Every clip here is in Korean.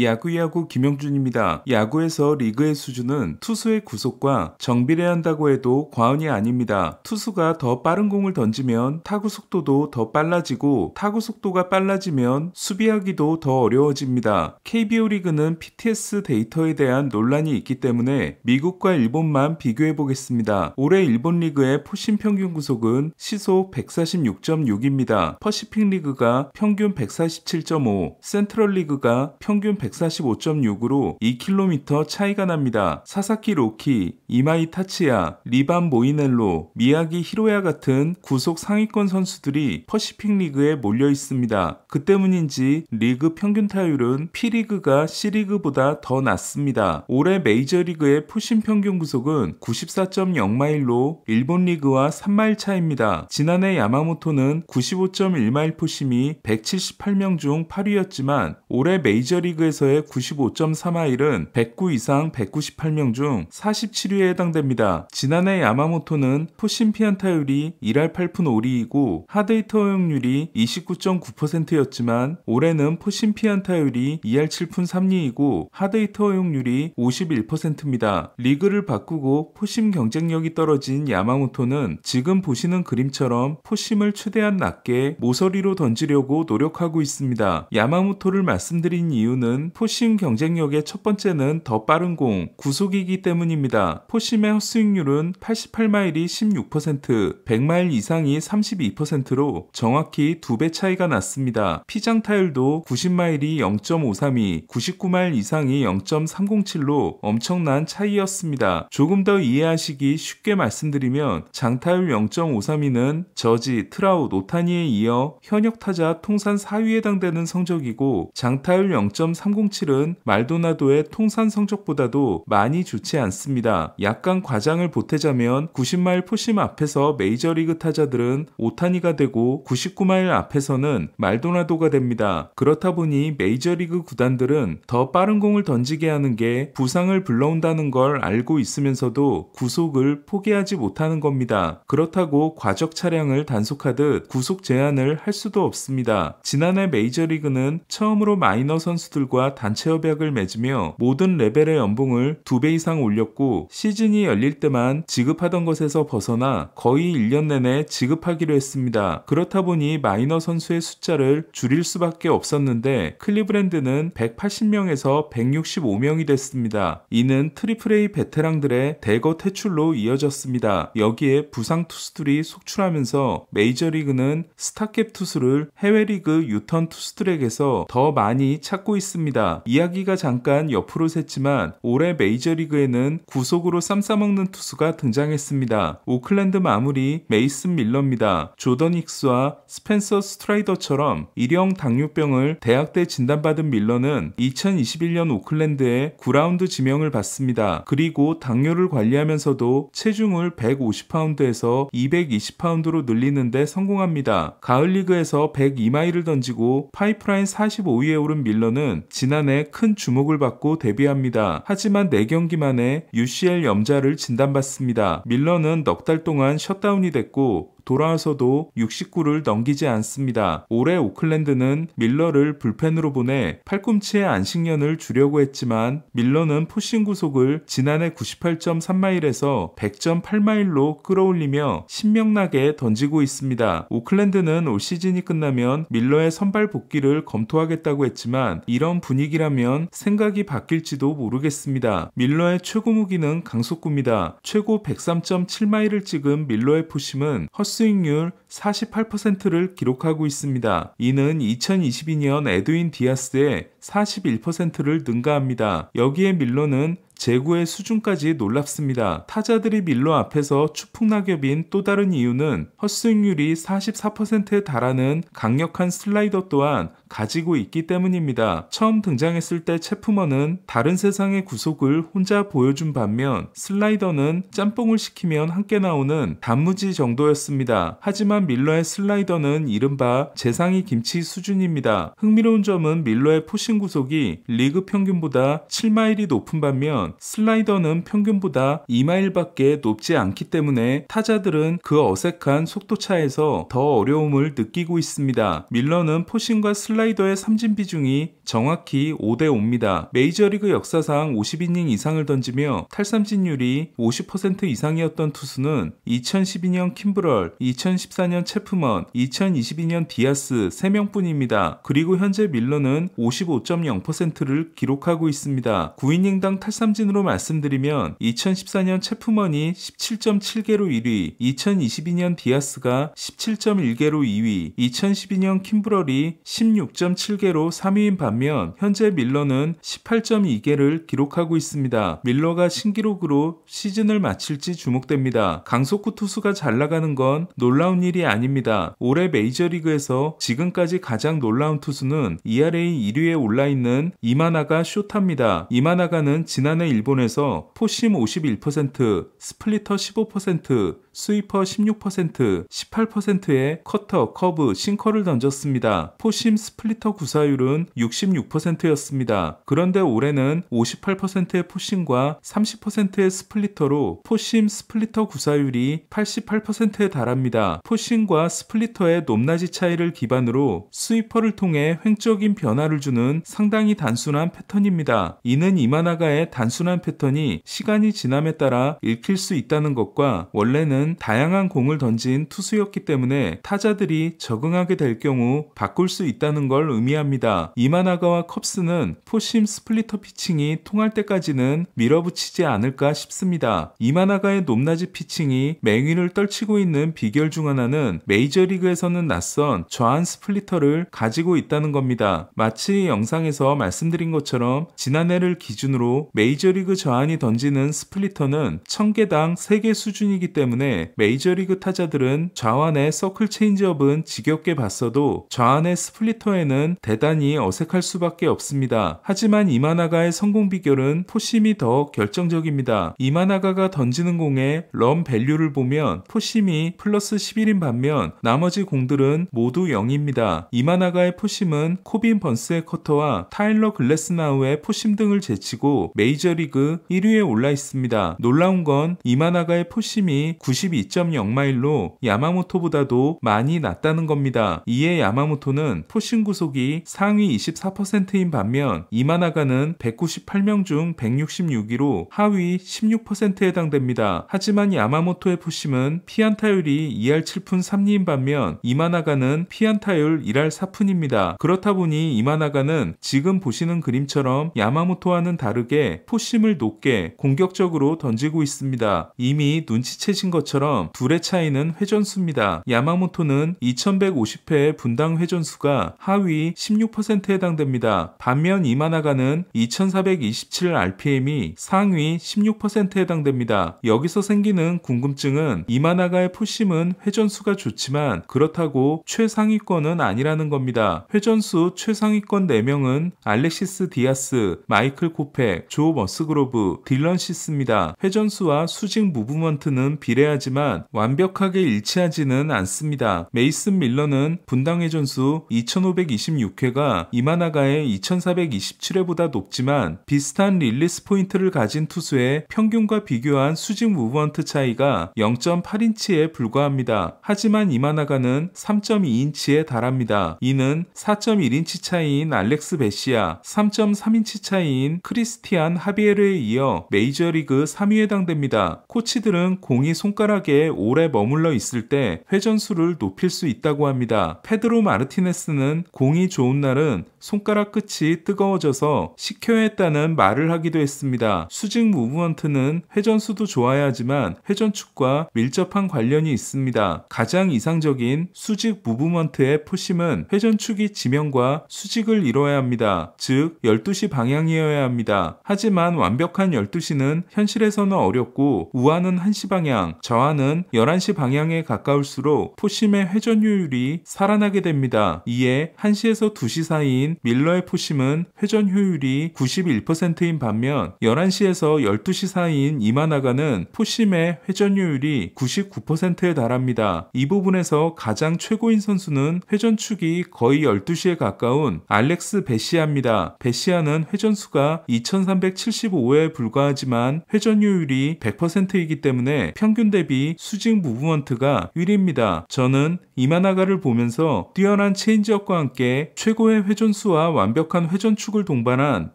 야구야구 김영준입니다. 야구에서 리그의 수준은 투수의 구속과 정비례한다고 해도 과언이 아닙니다. 투수가 더 빠른 공을 던지면 타구 속도도 더 빨라지고 타구 속도가 빨라지면 수비하기도 더 어려워집니다. KBO 리그는 PTS 데이터에 대한 논란이 있기 때문에 미국과 일본만 비교해 보겠습니다. 올해 일본 리그의 포심 평균 구속은 시속 146.6입니다. 퍼시픽 리그가 평균 147.5, 센트럴 리그가 평균 145.6으로 2km 차이가 납니다. 사사키 로키, 이마이 타치야, 리반 모이넬로, 미야기 히로야 같은 구속 상위권 선수들이 퍼시픽 리그에 몰려 있습니다. 그 때문인지 리그 평균 타율은 P리그가 C리그보다 더 낮습니다. 올해 메이저리그의 포심 평균 구속은 94.0마일로 일본 리그와 3마일 차입니다. 지난해 야마모토는 95.1마일 포심이 178명 중 8위였지만 올해 메이저리그에서의 95.4마일은 109 이상 198명 중 47위에 해당됩니다. 지난해 야마모토는 포심 피안타율이 1할 8푼 5리이고 하드히터 허용률이 29.9%였지만 올해는 포심 피안타율이 2할 7푼 3리이고 하드히터 허용률이 51%입니다. 리그를 바꾸고 포심 경쟁력이 떨어진 야마모토는 지금 보시는 그림처럼 포심을 최대한 낮게 모서리로 던지려고 노력하고 있습니다. 야마모토를 말씀드린 이유는 포심 경쟁력의 첫 번째는 더 빠른 공, 구속이기 때문입니다. 포심의 헛스윙률은 88마일이 16%, 100마일 이상이 32%로 정확히 2배 차이가 났습니다. 피장 타율도 90마일이 0.532, 99마일 이상이 0.307로 엄청난 차이였습니다. 조금 더 이해하시기 쉽게 말씀드리면 장타율 0.532는 저지, 트라웃, 오타니에 이어 현역 타자 통산 4위에 해당되는 성적이고 장타율 0.307은 말도나도의 통산 성적보다도 많이 좋지 않습니다. 약간 과장을 보태자면 90마일 포심 앞에서 메이저리그 타자들은 오타니가 되고 99마일 앞에서는 말도나도가 됩니다. 그렇다 보니 메이저리그 구단들은 더 빠른 공을 던지게 하는 게 부상을 불러온다는 걸 알고 있으면서도 구속을 포기하지 못하는 겁니다. 그렇다고 과적 차량을 단속하듯 구속 제한을 할 수도 없습니다. 지난해 메이저리그는 처음으로 마이너 선수들과 단체 협약을 맺으며 모든 레벨의 연봉을 2배 이상 올렸고 시즌이 열릴 때만 지급하던 것에서 벗어나 거의 1년 내내 지급하기로 했습니다. 그렇다 보니 마이너 선수의 숫자를 줄일 수밖에 없었는데 클리브랜드는 180명에서 165명이 됐습니다. 이는 트리플A 베테랑들의 대거 퇴출로 이어졌습니다. 여기에 부상 투수들이 속출하면서 메이저리그는 스타캡 투수를 해외리그 유턴 투수들에게서 더 많이 찾고 있습니다. 이야기가 잠깐 옆으로 샜지만 올해 메이저리그에는 구속으로 쌈 싸먹는 투수가 등장했습니다. 오클랜드 마무리 메이슨 밀러입니다. 조던 힉스와 스펜서 스트라이더처럼 일형 당뇨병을 대학 때 진단받은 밀러는 2021년 오클랜드에 9라운드 지명을 받습니다. 그리고 당뇨를 관리하면서도 체중을 150파운드에서 220파운드로 늘리는데 성공합니다. 가을 리그에서 102마일을 던지고 파이프라인 45위에 오른 밀러는 지난해 큰 주목을 받고 데뷔합니다. 하지만 4경기 만에 UCL 염좌를 진단받습니다. 밀러는 넉 달 동안 셧다운이 됐고 돌아와서도 69를 넘기지 않습니다. 올해 오클랜드는 밀러를 불펜으로 보내 팔꿈치의 안식년을 주려고 했지만 밀러는 포심 구속을 지난해 98.3마일에서 100.8마일로 끌어올리며 신명나게 던지고 있습니다. 오클랜드는 올 시즌이 끝나면 밀러의 선발 복귀를 검토하겠다고 했지만 이런 분위기라면 생각이 바뀔지도 모르겠습니다. 밀러의 최고 무기는 강속구입니다. 최고 103.7마일을 찍은 밀러의 포심은 헛스윙률 48%를 기록하고 있습니다. 이는 2022년 에드윈 디아스의 41%를 능가합니다. 여기에 밀러는 제구의 수준까지 놀랍습니다. 타자들이 밀러 앞에서 추풍낙엽인 또 다른 이유는 헛스윙률이 44%에 달하는 강력한 슬라이더 또한 가지고 있기 때문입니다. 처음 등장했을 때 체프먼은 다른 세상의 구속을 혼자 보여준 반면 슬라이더는 짬뽕을 시키면 함께 나오는 단무지 정도였습니다. 하지만 밀러의 슬라이더는 이른바 재상이 김치 수준입니다. 흥미로운 점은 밀러의 포심 구속이 리그 평균보다 7마일이 높은 반면 반면 슬라이더는 평균보다 2마일밖에 높지 않기 때문에 타자들은 그 어색한 속도 차에서 더 어려움을 느끼고 있습니다. 밀러는 포심과 슬라이더의 삼진 비중이 정확히 5대5입니다. 메이저리그 역사상 50이닝 이상을 던지며 탈삼진율이 50% 이상이었던 투수는 2012년 킴브럴, 2014년 체프먼, 2022년 디아스 3명뿐입니다. 그리고 현재 밀러는 55.0%를 기록하고 있습니다. 9이닝당 탈삼진으로 말씀드리면 2014년 체프먼이 17.7개로 1위, 2022년 디아스가 17.1개로 2위, 2012년 킴브럴이 16.7개로 3위인 반면 현재 밀러는 18.2개를 기록하고 있습니다. 밀러가 신기록으로 시즌을 마칠지 주목됩니다. 강속구 투수가 잘 나가는 건 놀라운 일이 아닙니다. 올해 메이저리그에서 지금까지 가장 놀라운 투수는 ERA 1위에 올라있는 이마나가 쇼타입니다. 이마나가는 지난해 일본에서 포심 51%, 스플리터 15%, 스위퍼 16%, 18%의 커터, 커브, 싱커를 던졌습니다. 포심 스플리터 구사율은 66%였습니다. 그런데 올해는 58%의 포심과 30%의 스플리터로 포심 스플리터 구사율이 88%에 달합니다. 포심과 스플리터의 높낮이 차이를 기반으로 스위퍼를 통해 횡적인 변화를 주는 상당히 단순한 패턴입니다. 이는 이마나가의 단순한 패턴이 시간이 지남에 따라 읽힐 수 있다는 것과 원래는 다양한 공을 던진 투수였기 때문에 타자들이 적응하게 될 경우 바꿀 수 있다는 걸 의미합니다. 이마나가와 컵스는 포심 스플리터 피칭이 통할 때까지는 밀어붙이지 않을까 싶습니다. 이마나가의 높낮이 피칭이 맹위를 떨치고 있는 비결 중 하나는 메이저리그에서는 낯선 좌한 스플리터를 가지고 있다는 겁니다. 마치 영상에서 말씀드린 것처럼 지난해를 기준으로 메이저리그 좌한이 던지는 스플리터는 1000개당 3개 수준이기 때문에 메이저리그 타자들은 좌완의 서클 체인지업은 지겹게 봤어도 좌완의 스플리터에는 대단히 어색할 수밖에 없습니다. 하지만 이마나가의 성공 비결은 포심이 더 결정적입니다. 이마나가가 던지는 공의 런 밸류를 보면 포심이 플러스 11인 반면 나머지 공들은 모두 0입니다. 이마나가의 포심은 코빈 번스의 커터와 타일러 글래스나우의 포심 등을 제치고 메이저리그 1위에 올라 있습니다. 놀라운 건 이마나가의 포심이 92.0마일로 야마모토보다도 많이 낮다는 겁니다. 이에 야마모토는 포심 구속이 상위 24%인 반면 이마나가는 198명 중 166위로 하위 16%에 해당됩니다. 하지만 야마모토의 포심은 피안타율이 2할 7푼 3리인 반면 이마나가는 피안타율 1할 4푼입니다. 그렇다 보니 이마나가는 지금 보시는 그림처럼 야마모토와는 다르게 포심을 높게 공격적으로 던지고 있습니다. 이미 눈치채신 것처럼 둘의 차이는 회전수입니다. 야마모토는 2150회의 분당 회전수가 하위 16%에 해당됩니다. 반면 이마나가는 2427rpm이 상위 16%에 해당됩니다. 여기서 생기는 궁금증은 이마나가의 포심은 회전수가 좋지만 그렇다고 최상위권은 아니라는 겁니다. 회전수 최상위권 4명은 알렉시스 디아스, 마이클 코펙, 조 머스그로브, 딜런 시스입니다. 회전수와 수직 무브먼트는 비례하지만 완벽하게 일치하지는 않습니다. 메이슨 밀러는 분당 회전수 2526회가 이마나가의 2427회보다 높지만 비슷한 릴리스 포인트를 가진 투수의 평균과 비교한 수직 무브먼트 차이가 0.8인치에 불과합니다. 하지만 이마나가는 3.2인치에 달합니다. 이는 4.1인치 차이인 알렉스 베시아, 3.3인치 차이인 크리스티안 하비에르에 이어 메이저리그 3위에 해당됩니다. 코치들은 공이 손가락에 오래 머물러 있을 때 회전수를 높일 수 있다고 합니다. 페드로 마르티네스는 공이 좋은 날은 손가락 끝이 뜨거워져서 식혀야 했다는 말을 하기도 했습니다. 수직 무브먼트는 회전수도 좋아야 하지만 회전축과 밀접한 관련이 있습니다. 가장 이상적인 수직 무브먼트의 포심은 회전축이 지면과 수직을 이뤄야 합니다. 즉 12시 방향이어야 합니다. 하지만 완벽한 12시는 현실에서는 어렵고 우하는 1시 방향, 좌완은 11시 방향에 가까울수록 포심의 회전효율이 살아나게 됩니다. 이에 1시에서 2시 사이인 밀러의 포심은 회전효율이 91%인 반면 11시에서 12시 사이인 이마나가는 포심의 회전효율이 99%에 달합니다. 이 부분에서 가장 최고인 선수는 회전축이 거의 12시에 가까운 알렉스 베시아입니다. 베시아는 회전수가 2375에 불과하지만 회전효율이 100%이기 때문에 평균 대비 수직 무브먼트가 1위입니다. 저는 이마나가를 보면서 뛰어난 체인지업과 함께 최고의 회전수와 완벽한 회전축을 동반한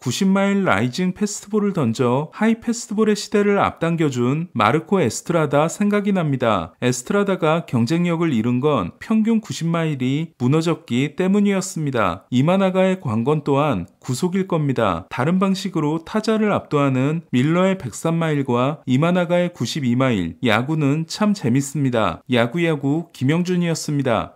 90마일 라이징 패스트볼을 던져 하이 패스트볼의 시대를 앞당겨준 마르코 에스트라다 생각이 납니다. 에스트라다가 경쟁력을 잃은 건 평균 90마일이 무너졌기 때문이었습니다. 이마나가의 관건 또한 구속일 겁니다. 다른 방식으로 타자를 압도하는 밀러의 103마일과 이마나가의 92마일, 야구는 참 재밌습니다. 야구야구 김영준이었습니다.